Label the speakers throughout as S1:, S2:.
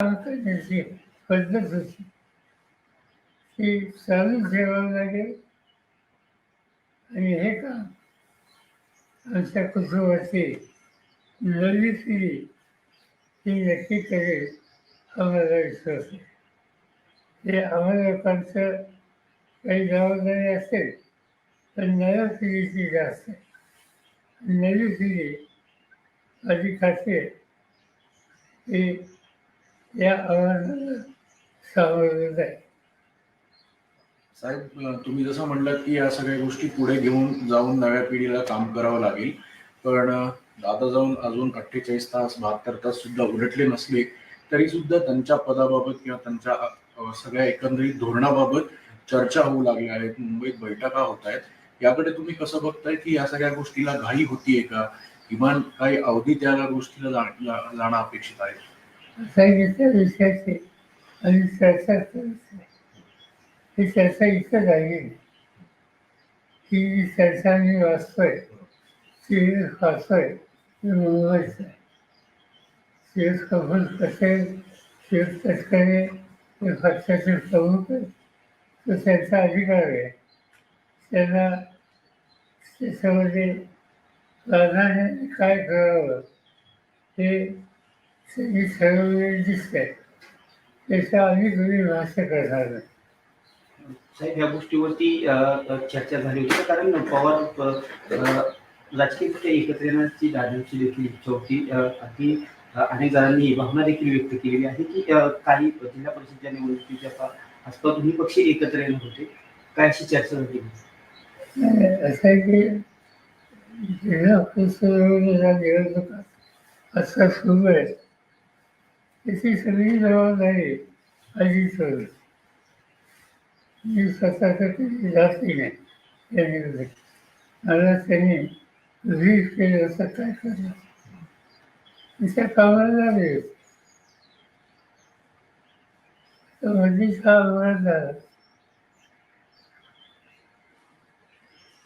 S1: करण्याची पद्धत होती ती चालू ठेवावं लागेल आणि हे काम आमच्या कुटुंबाची नवी पिढी ही नक्की करेल आम्हाला विश्वास आहे. ते आम्हाला लोकांचं काही जबाबदारी असेल पण नव्या पिढीची जास्त आहे. नवी पिढी माझी खात्री आहे की या आव्हानाला सामोरं जाईल.
S2: साहेब, तुम्ही जसं म्हणलात की या सगळ्या गोष्टी पुढे घेऊन जाऊन नव्या पिढीला काम करावं लागेल, पण आता जाऊन अजून 48 तास 72 तास सुद्धा उलटले नसले तरी सुद्धा त्यांच्या पदाबाबत किंवा त्यांच्या सगळ्या एकंदरीत धोरणाबाबत चर्चा होऊ लागल्या आहेत, मुंबईत बैठका होत आहेत. याकडे तुम्ही कसं बघताय की या सगळ्या गोष्टीला घाई होतीये का, किमान काही अवधी त्या गोष्टीला जाणं अपेक्षित आहे?
S1: सांगितल्या विषयाची आणि चर्चा करायची ही चर्चा इथं झाली की जी चर्चा मी वाचतोय ती वाचतोय ती मुंबईच आहे. शिव कपूर कसे शिव तटकरे हे पक्षाचे प्रमुख आहेत, तो त्यांचा अधिकार आहे. त्यांना त्याच्यामध्ये प्राधान्याने काय करावं हे त्यांनी ठरवलेले दिसतंय. त्याच्या आम्ही कोणी भाष्य करणार नाही.
S3: साहेब, या गोष्टीवरती चर्चा झाली होती कारण पवार राजकीय एकत्र येण्याची दादांची देखील इच्छा होती. अगदी अनेक जणांनी भावना देखील व्यक्त केलेली आहे की काही जिल्हा परिषदच्या निवडणुकीच्या आसपास दोन्ही पक्ष एकत्र येणार होते. काय अशी चर्चा झाली?
S1: असं आहे की जिल्हा परिषदेच्या निवडणुका असं सुरू आहे त्याची सगळी जबाबदारी अजितवर. मी स्वतः कधी जाती नाही त्या निवडणुकीत. मला त्यांनी रीड केलं असं काय करणार त्या कामाला लागले तर मध्येच हा अपघात झाला.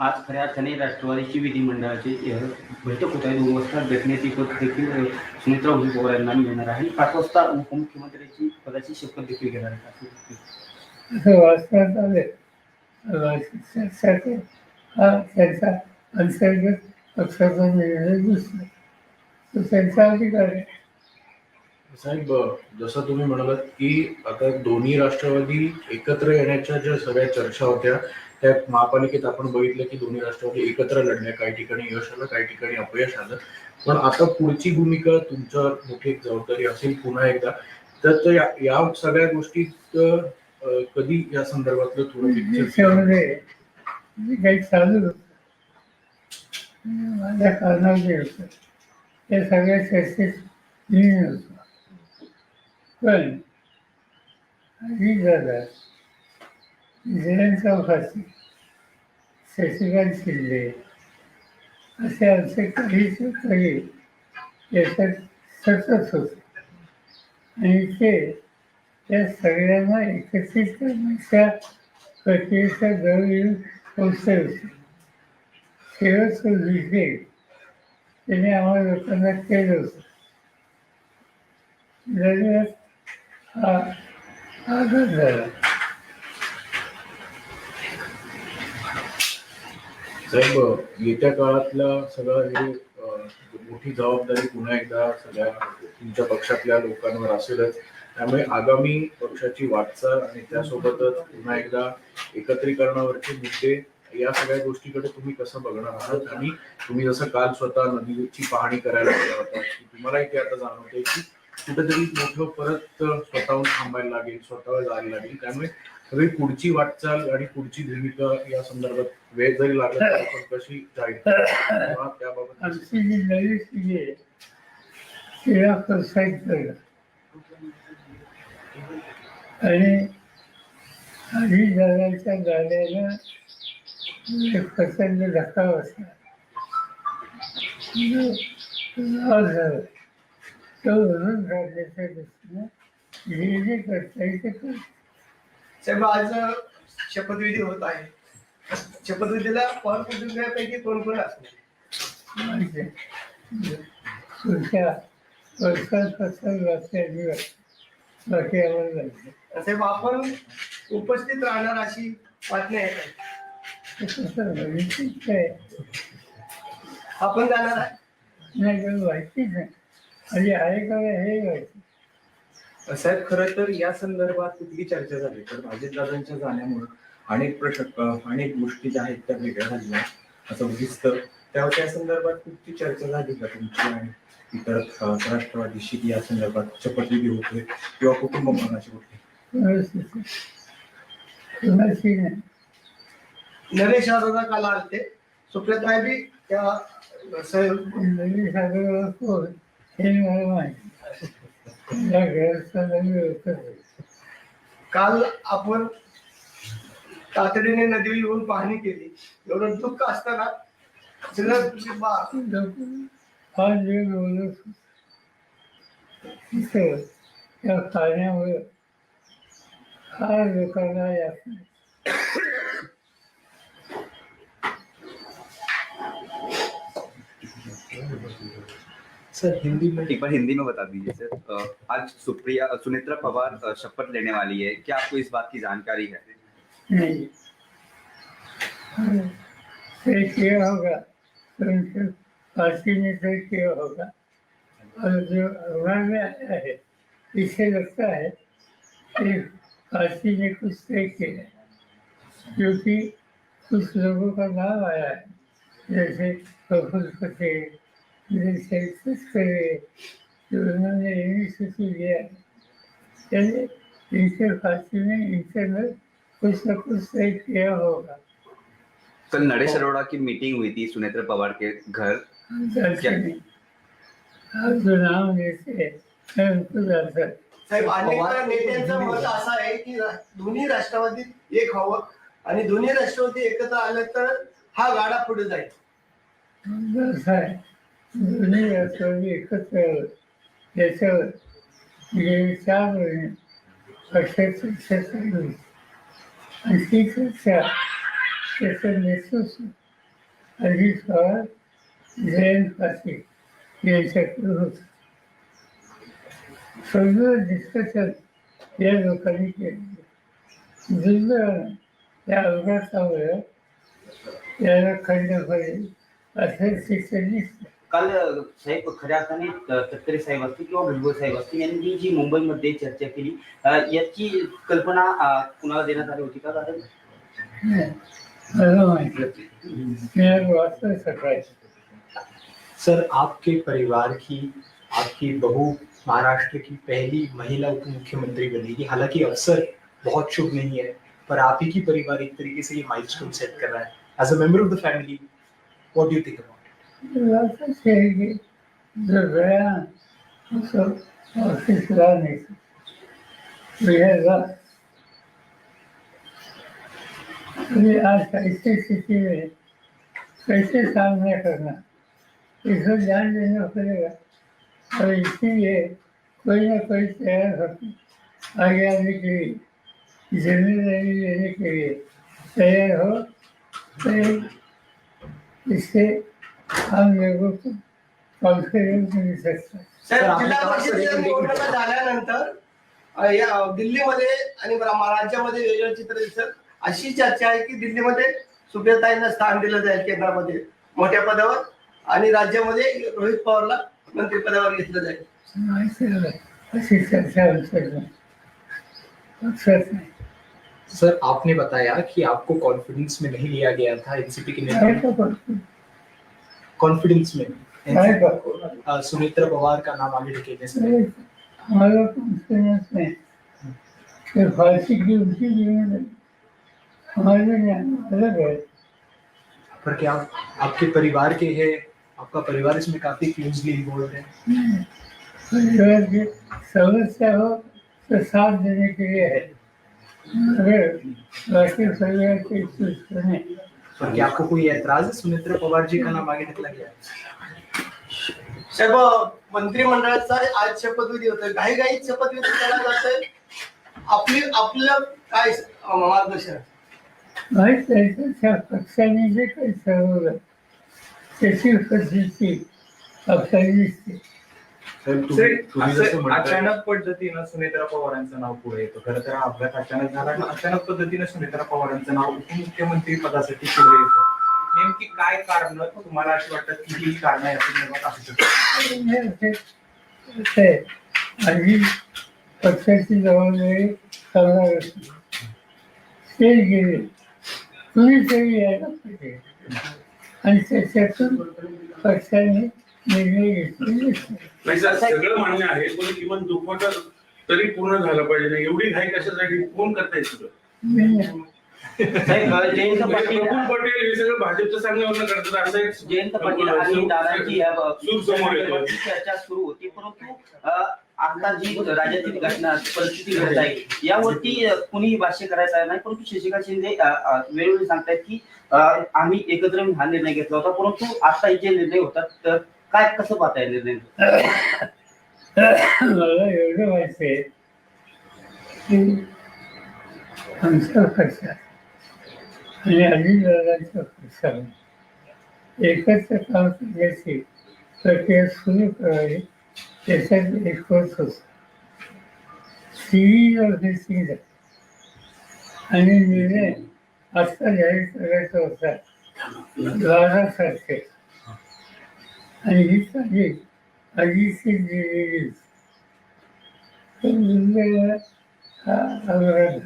S3: आज खऱ्या अर्थाने राष्ट्रवादीची विधिमंडळाची बैठक होत आहे. 2 वाजता घटनेची पद देखील सुमित्रा पवार यांना मिळणार आहे. 5 वाजता उपमुख्यमंत्र्यांची पदाची शपथ देखील घेणार आहे
S1: असं वाचण्यात आले. हा त्यांचा अंतर्गत पक्षाचा निर्णय दिसला तो त्यांचा अधिकार आहे.
S2: साहेब, जसं तुम्ही म्हणालात की आता दोन्ही राष्ट्रवादी एकत्र येण्याच्या ज्या सगळ्या चर्चा होत्या त्या महापालिकेत आपण बघितलं की दोन्ही राष्ट्रवादी एकत्र लढल्या. काही ठिकाणी यश आलं, काही ठिकाणी अपयश आलं. पण आता पुढची भूमिका तुमच्यावर मोठी एक जबाबदारी असेल पुन्हा एकदा. तर या सगळ्या गोष्टीत कधी या संदर्भातलं थोडं
S1: त्याच्यामध्ये काही चालू होतं माझ्या कारणाचे होतं त्या सगळ्या चर्चेत मी नव्हतो. पण अजित दादा, जयंत चौकासी, शशिकांत शिंदे असे आमचे काही सहकारी याच्यात सतत होते आणि ते त्या सगळ्यांना एकत्रित करण्याच्या प्रक्रियेच्या जवळ पोचले होते. शेवटचं विषय त्याने आम्हाला लोकांना केलं होतं. दरम्यान हा आघात झाला.
S2: साहेब, येत्या काळातला सगळं हे मोठी जबाबदारी पुन्हा एकदा सगळ्या तुमच्या पक्षातल्या लोकांवर असेलच. त्यामुळे आगामी पक्षाची वाटचाल आणि त्यासोबतच पुन्हा एकदा एकत्रीकरणावरचे मुद्दे या सगळ्या गोष्टीकडे तुम्ही कसं बघणार आहात? आणि तुम्ही जसं काल स्वतः नदीची पाहणी करायला गेला होता, तुम्हालाही ते आता जाणवतंय की कुठेतरी मोठं परत स्वतःहून थांबायला लागेल, स्वतःवर जायला लागेल. त्यामुळे सगळी पुढची वाटचाल आणि पुढची भूमिका या संदर्भात वेळ जरी लागला तरी पण कशी जाईल त्याबाबत
S1: आमची जी नवी पिढी आहे तिला प्रोत्साहित करणं आणि अजित दादाच्या गाड्याला एक प्रचंड धक्का बसला. नाव झालं तो भरून काढण्याच्या दृष्टीनं जे जे करता येईल ते करतो.
S4: साहेब, आज शपथविधी होत आहे. शपथविधीला पवार कुटुंबियांपैकी कोण कोण असणार?
S1: पुढच्या वर्षांपासून वाचल्या दिवस बाकी आम्हाला जायचं.
S4: साहेब आपण उपस्थित राहणार अशी बातमी आहे काय?
S1: ते कसं बघितलीच काय
S4: आपण जाणार आहे?
S1: नाही तर व्हायचीच नाही. म्हणजे आहे का हे व्हायचं.
S2: साहेब खरं तर या संदर्भात कुठली चर्चा झाली तर अजितदादांच्या जाण्यामुळे अनेक गोष्टी ज्या आहेत त्या वेगळ्या झाल्या असं दिसतं. त्यामुळे त्या संदर्भात कुठली चर्चा झाली का तुमची आणि इतर राष्ट्रवादीशी या संदर्भात शपथविधी होतोय किंवा कुटुंब मनाची गोष्टी?
S1: कुणाची नाही.
S4: नरेश अरोरा काल आलते, सुप्रिया बी त्या साहेब
S1: नवी सागर कोण हे मला माहिती. त्या घराचा नवी होतं.
S4: काल आपण तातडीने नदीवर येऊन पाहणी केली. एवढं दुःख असताना सगळं
S1: फार वेळ बोलत तिथं त्या खाण्यामुळे फार लोकांना यात
S5: सर हिंदी में एक बार हिंदी में बता दीजिए सर। आज सुनेत्रा पवार शपथ लेने वाली है, क्या आपको इस बात की जानकारी है?
S1: नहीं तय किया होगा तो उनके पार्टी ने तय किया होगा। और जो अखबार में आया है इससे लगता है कि पार्टी ने कुछ तय किया है, क्योंकि कुछ लोगों का नाम आया है जैसे प्रफुल्ल पटेल, जैसे तस्करे जो उन्होंने इनिशिएटिव लिया है। चलिए इनके पार्टी ने इंटरनल कुछ न कुछ तय किया होगा।
S5: कल नरेश अरोड़ा की मीटिंग हुई थी सुनेत्रा पवार के घर।
S1: जानते नहीं, आप जो नाम लेते हैं मैं उनको जानता हूँ।
S4: साहेब अनेक नेत्यांचं मत असं आहे की दोन्ही राष्ट्रवादीत एक व्हावं आणि दोन्ही राष्ट्रवादी एकत्र आलं तर हा गाडा पुढे जाईल.
S1: असं आहे, दोन्ही राष्ट्रवादी एकत्र यावं याच्यावर गेली 4 महिने पक्षात चर्चा चालू होती. आणि ती चर्चा त्याचं नेतृत्व अजित पवार, जयंत पाटील यांच्याकडे होतं. सगळं डिस्कशन या लोकांनी केलं. दुर्दैवानं त्या अपघातामुळे याला खंड पडेल असं चित्र दिसतं.
S3: काल साहेब खऱ्या अर्थाने तटकरे साहेब असतील किंवा भुजबळ साहेब असतील यांनी जी मुंबईमध्ये चर्चा केली याची कल्पना कुणाला देण्यात आली होती का? कारण
S1: मला माहिती मी आज वाचलं सकाळी.
S6: सर आपके परिवार की आपकी बहू महाराष्ट्र की पहली महिला उप मुख्यमंत्री बनेगी। हालांकि अवसर बहुत शुभ नहीं है, पर आप ही की परिवार एक तरीके से ये माइलस्टोन सेट कर रहा है। As a member of the family, what do you think about it?
S1: वाचच आहे की जो गया उसको ऑफिसला नहीं रहेगा। आज ऐसी स्थिति में कैसे सामना करना इसको ध्यान देना पड़ेगा। और इसीलिए कोई ना कोई तैयार होकर आगे आने के लिए, जिम्मेदारी लेने के लिए तैयार हो, तो इससे हम लोगों को कॉन्फिडेंस मिल सकता है।
S4: साहेब जिल्हा परिषदेच्या निवडणुका झाल्यानंतर या दिल्लीमध्ये आणि राज्यामध्ये वेगळं चित्र दिसत. अशी चर्चा आहे की दिल्लीमध्ये सुप्रियाताईंना स्थान दिलं जाईल केंद्रामध्ये मोठ्या पदावर आणि राज्यामध्ये रोहित पवारला मंत्रिपदावर घेतलं जाईल.
S1: ऐसी चर्चा नहीं।
S6: सर आपने बताया कि आपको कॉन्फिडेंस में नहीं लिया गया था एनसीपी के नेता, कॉन्फिडेंस में सुनेत्रा पवार का नाम आगे ढकेलने से
S1: हमारा कॉन्फिडेंस में फांसी की उनकी जिम्मेदारी हमारे अलग है।
S6: पर क्या आपके परिवार के हैं, आपका परिवार इसमें काफी क्लोजली इन्वॉल्व है?
S1: परिवार की समस्या हो तो साथ देने के लिए है, अगर बाकी परिवार के कुछ नहीं।
S6: पर क्या आपको कोई ऐतराज है सुनेत्रा पवार जी का नाम आगे ढकला गया?
S4: साहेब मंत्रिमंडळाचा आज शपथविधी होतोय, घाईघाईत शपथविधी केला जातोय. आपलं काय मार्गदर्शन?
S1: माहीत आहे त्या पक्षाने जे काही ठरवलं त्याची उपस्थिती आपल्याला दिसते.
S2: साहेब तुम्ही जसं म्हणताय
S7: अचानक पद्धतीनं सुनेत्रा पवारांचं नाव पुढे येतं. खरं तर हा अपघात अचानक झाला आणि अचानक पद्धतीनं सुनेत्रा पवारांचं नाव उपमुख्यमंत्री पदासाठी पुढे येतं. नेमकी काय कारण तुम्हाला अशी वाटतं की ही कारण असू शकतात?
S1: आधी पक्षाची जबाबदारी करणार होती, ते गेले, कुणीतरी यायला पाहिजे आणि त्याच्यातून पक्षाने निर्णय घेतलेले असतात.
S8: नाही सर, सगळं मान्य आहे, पण किमान दुखवटा तरी पूर्ण झालं पाहिजे ना. एवढी घाई कशासाठी? कोण करताय सगळं?
S1: मी
S3: साहेब जयंत पाटील
S8: प्रफुल्ल पटेल हे सगळं भाजपच्या सांगण्यावरून करतात असं एक
S3: जयंत पाटील आणि दादांची या
S8: सूर समोर येतो.
S3: चर्चा सुरू होती, परंतु आता जी राज्यातील घटना परिस्थिती घडत आहे यावरती कुणी भाष्य करायचं नाही. परंतु शशिकांत शिंदे वेळोवेळी सांगतायत की आम्ही एकत्र येऊन हा निर्णय घेतला होता, परंतु आता जे निर्णय होतात तर काय कसं पाहताय निर्णय?
S1: मला एवढं माहिती आहे की आमच्या पक्षात आणि अजितदादांच्या पक्षाने एकत्र काम करण्याची प्रक्रिया सुरू करावी त्याच्यात एक कोर्स होता. सिरीज ऑफ दिस आणि निर्णय आत्ता जाहीर करायचा होता 12 तारखेला आणि ही तारीख आधीची दिलेली हा अपघात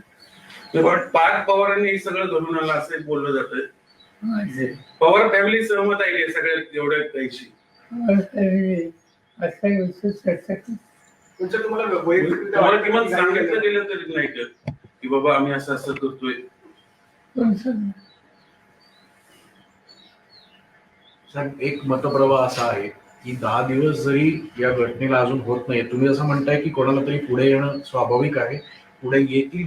S8: पण पार्थ पवारांनी हे सगळं घडून आलं असं बोललं जातंय.
S1: माझे
S8: पवार फॅमिली सहमत आहे का सगळ्या एवढ्या काहीशी?
S1: असा गोष्ट चर्चा
S4: तुमचं तुम्हाला वैयक्तिक
S8: तुम्हाला किमान सांगितलं गेलं तरी नाही का की बाबा आम्ही असं असं करतोय?
S2: साहेब एक मतप्रवाह असा आहे की 10 दिवस जरी या घटनेला अजून होत नाही, तुम्ही असं म्हणताय की कोणाला तरी पुढे येणं स्वाभाविक आहे, पुढे येतील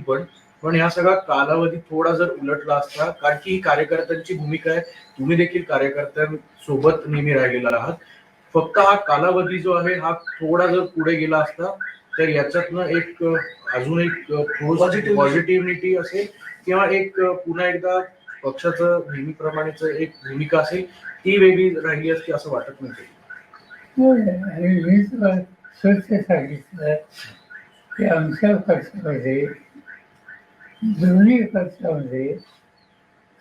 S2: पण ह्या सगळा कालावधी थोडा जर उलटला असता, कारण की ही कार्यकर्त्यांची भूमिका आहे, तुम्ही देखील कार्यकर्त्यांसोबत नेहमी राहिलेला आहात. फक्त हा कालावधी जो आहे हा थोडा जर पुढे गेला असता तर याच्यातनं एक अजून एक पॉझिटिव्हिटी असेल किंवा एक पुन्हा एकदा पक्षाचं नेहमीप्रमाणेच एक भूमिका असेल ती वेगळी राहिली असती असं वाटत नाही.
S1: आणि मी तुला स्वच्छ सांगितलं की आमच्या पक्षामध्ये दोन्ही पक्षामध्ये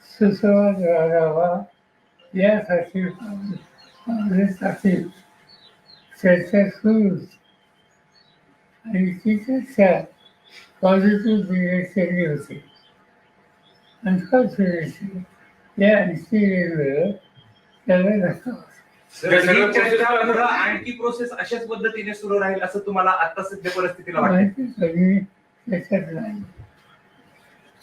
S1: सुसंवाद राहावा यासाठी काँग्रेससाठी चर्चा सुरू होती आणि ती चर्चा पॉझिटिव्ह डिरेक्शनली होती. अनफॉर्च्युनेटली या अन्सिडेंटवर त्याला धक्का बसला.
S8: सगळं
S7: चर्चा पुढं आणखी प्रोसेस अशाच पद्धतीने सुरू राहील असं तुम्हाला आता सध्या परिस्थितीला वाटतं?
S1: माहिती कधी त्याच्यात नाही.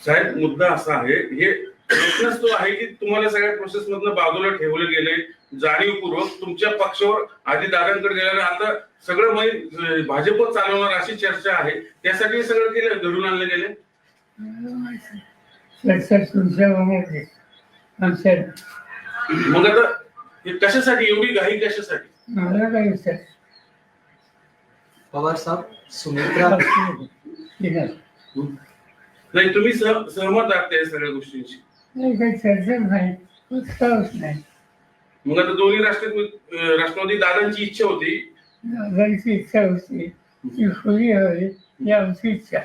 S8: साहेब मुद्दा असा आहे, हे प्रश्नच तो आहे की तुम्हाला सगळ्या प्रोसेस मधनं बाजूला ठेवले गेले जाणीवपूर्वक तुमच्या पक्षावर आधी दादांकडे गेल्याने आता सगळं भाजप चालवणार अशी चर्चा आहे, त्यासाठी सगळं केलं घडून आणले गेले.
S1: चर्चा तुमच्या मनात आमच्या
S8: मग आता हे कशासाठी एवढी घाई कशासाठी?
S1: मला काय विचार
S6: पवार साहब, सुनेत्रा
S8: नाही तुम्ही सहमत आहात त्या सगळ्या गोष्टींशी?
S1: नाही, काही चर्चा नाही, उत्साहच नाही.
S8: मग आता दोन्ही राष्ट्रवादी दादांची इच्छा होती,
S1: दादांची इच्छा होती ती खुली हवी ही आमची इच्छा.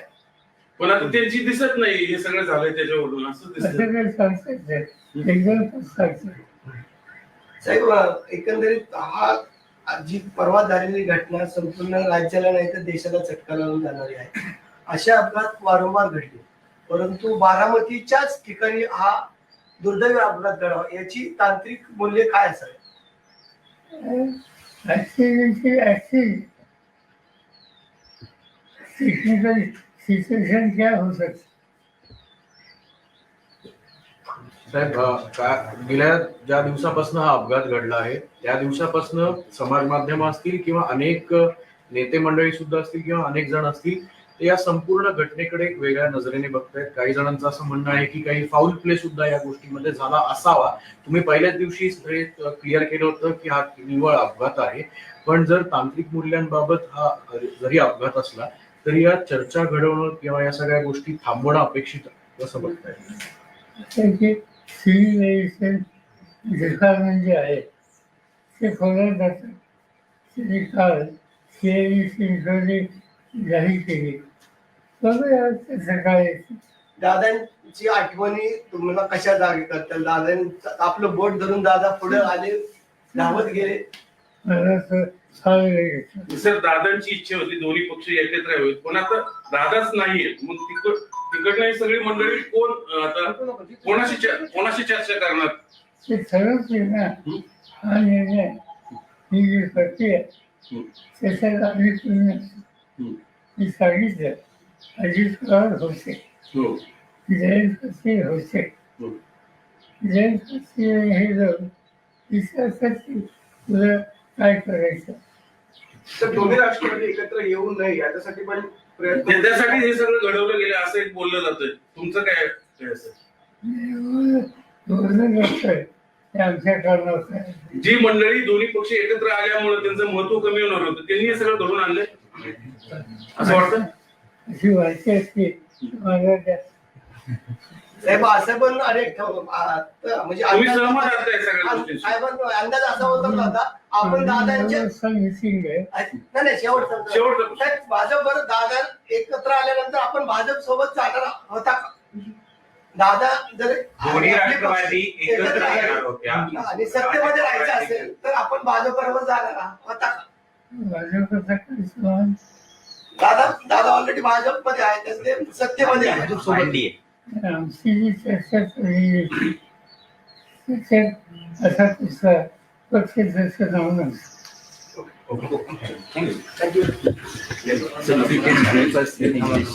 S8: पण आता त्यांची दिसत नाही हे सगळं झालंय त्याच्यावरून असं दिसत.
S1: असं काही सांगता येत एकदम सांगतो.
S4: साहेब एकंदरीत हा जी परवा झालेली घटना संपूर्ण राज्याला नाही तर देशाला चटका लावून जाणारी आहे. असे अपघात वारंवार घडले, परंतु बारामतीच्याच ठिकाणी हा दुर्दैवी अपघात घडावा याची तांत्रिक मूल्य काय असावे?
S1: टेक्निकल सिच्युएशन क्या हो सकती?
S2: साहेब गेल्या ज्या दिवसापासून हा अपघात घडला आहे त्या दिवसापासून समाज माध्यम असतील किंवा अनेक नेते मंडळी सुद्धा असतील किंवा अनेक जण असतील ते या संपूर्ण घटनेकडे एक वेगळ्या नजरेने बघतायत. काही जणांचं असं म्हणणं आहे की काही फाऊल प्ले सुद्धा या गोष्टीमध्ये झाला असावा. तुम्ही पहिल्याच दिवशी क्लिअर केलं होतं की हा निव्वळ अपघात आहे, पण जर तांत्रिक मूल्यांबाबत हा जरी अपघात असला तरी या चर्चा घडवणं किंवा या सगळ्या गोष्टी थांबवणं अपेक्षित कसं बघताय?
S1: सिव्हिलायझेशन डिपार्टमेंट जे आहे ते फॉलो करतात. काल केलेली चिंचोली जाहीर केली. बघूया तसं काय.
S4: दादांची आठवणी तुम्हाला कशा जागी करतात? दादांचं आपलं बोट धरून दादा पुढे आले, धावत गेले.
S1: मला तर फार लागेल.
S8: सर दादांची इच्छा होती दोन्ही पक्ष एकत्र यावेत, पण आता दादाच नाहीये. मग तिकडनं ही सगळी मंडळी कोण आता कोणाशी चर्चा करणार?
S1: ते ठरवते ना. हा निर्णय ही जी प्रक्रिया त्याच्यात आम्ही मी सांगितलं. अजित पवार होते,
S8: हो
S1: जयंत पाटील होते.
S8: हो.
S1: जयंत पाटील हे जाऊन विचारसाठी तुला काय करायचं.
S4: तर दोन्ही राष्ट्रवादी एकत्र येऊ नये याच्यासाठी पण प्रयत्न.
S8: त्यासाठी हे सगळं घडवलं गेलं असं एक बोललं जातंय. तुमचं काय असं?
S1: बोलणं नसतंय ते आमच्या कारणात आहे.
S8: जी मंडळी दोन्ही पक्ष एकत्र आल्यामुळे त्यांचं महत्व कमी होणार होतं, त्यांनी हे सगळं घडवून आणलंय असं वाटतं.
S1: अशी वाटते असते मला त्या
S4: साहेब असं पण अनेक म्हणजे
S8: तुम्ही सहमत आहात या सगळ्या गोष्टींशी?
S4: साहेबांचा अंदाज असा होता का आता आपण दादांच्या
S1: मिसिंग आहे.
S4: नाही शेवटचा
S8: शेवटचं.
S4: साहेब भाजपवर दादा एकत्र आल्यानंतर आपण भाजप सोबत चालणार होता का? दादा जर
S7: दोन्ही राष्ट्रवादी एकत्र येणार होत्या
S4: आणि सत्तेमध्ये राहायचं असेल तर आपण भाजप बरोबर जाणार होता का?
S1: भाजपचा काही सवाल
S4: दादा ऑलरेडी भाजपमध्ये आहे, तर ते सत्तेमध्ये आहे.
S5: NDA.
S1: आमची जी चर्चा चाललेली होती त्याच्यात असा कुठला पक्ष त्याचं नाव नसतं.
S5: Thank you. So, if you can help us in English.